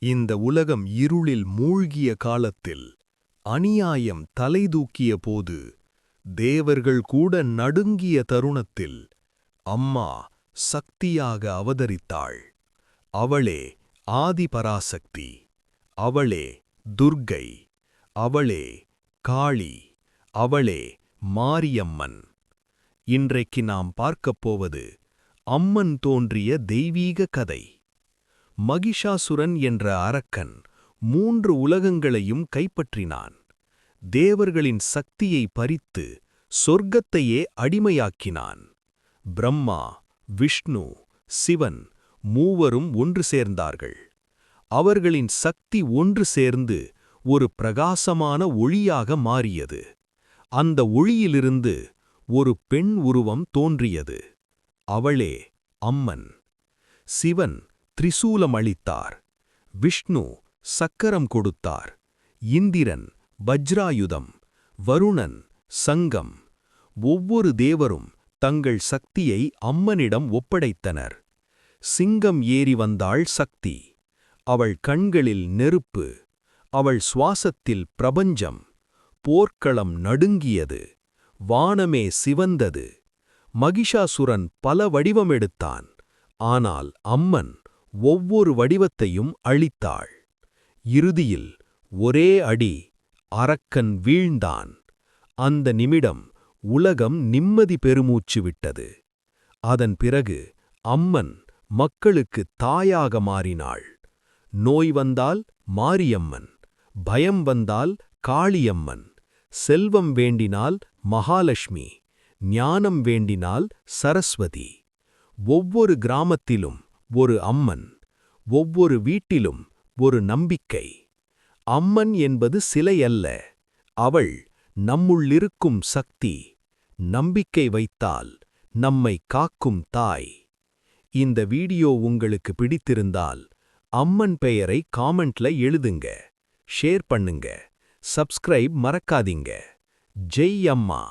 இந்த உலகம் இருளில் மூழ்கிய காலத்தில் அநியாயம் தலைதூக்கிய போது தேவர்கள் கூட நடுங்கிய தருணத்தில் அம்மா சக்தியாக அவதரித்தாள். அவளே ஆதிபராசக்தி, அவளே துர்க்கை, அவளே காளி, அவளே மாரியம்மன். இன்றைக்கு நாம் பார்க்கப் போவது அம்மன் தோன்றிய தெய்வீக கதை. மகிஷாசுரன் என்ற அரக்கன் 3 உலகங்களையும் கைப்பற்றினான். தேவர்களின் சக்தியை பறித்து சொர்க்கத்தையே அடிமையாக்கினான். பிரம்மா, விஷ்ணு, சிவன் மூவரும் ஒன்று சேர்ந்தார்கள். அவர்களின் சக்தி ஒன்று சேர்ந்து ஒரு பிரகாசமான ஒளியாக மாறியது. அந்த ஒளியிலிருந்து ஒரு பெண் உருவம் தோன்றியது. அவளே அம்மன். சிவன் திரிசூலம் அளித்தார். விஷ்ணு சக்கரம் கொடுத்தார். இந்திரன் வஜ்ராயுதம், வருணன் சங்கம். ஒவ்வொரு தேவரும் தங்கள் சக்தியை அம்மனிடம் ஒப்படைத்தனர். சிங்கம் ஏறி வந்தாள் சக்தி. அவள் கண்களில் நெருப்பு, அவள் சுவாசத்தில் பிரபஞ்சம். போர்க்களம் நடுங்கியது, வானமே சிவந்தது. மகிஷாசுரன் பல வடிவமெடுத்தான், ஆனால் அம்மன் ஒவ்வொரு வடிவத்தையும் அழித்தாள். இறுதியில் ஒரே அடி, அரக்கன் வீழ்ந்தான். அந்த நிமிடம் உலகம் நிம்மதி பெருமூச்சு விட்டது. அதன் பிறகு அம்மன் மக்களுக்கு தாயாக மாறினாள். நோய் வந்தால் மாரியம்மன், பயம் வந்தால் காளியம்மன், செல்வம் வேண்டினால் மகாலட்சுமி, ஞானம் வேண்டினால் சரஸ்வதி. ஒவ்வொரு கிராமத்திலும் ஒரு அம்மன், ஒவ்வொரு வீட்டிலும் ஒரு நம்பிக்கை. அம்மன் என்பது சிலை அல்ல, அவள் நம்முள்ளிருக்கும் சக்தி. நம்பிக்கை வைத்தால் நம்மை காக்கும் தாய். இந்த வீடியோ உங்களுக்கு பிடித்திருந்தால் அம்மன் பெயரை காமெண்ட்ல எழுதுங்க, ஷேர் பண்ணுங்க, சப்ஸ்கிரைப் மறக்காதீங்க. ஜெய் அம்மா.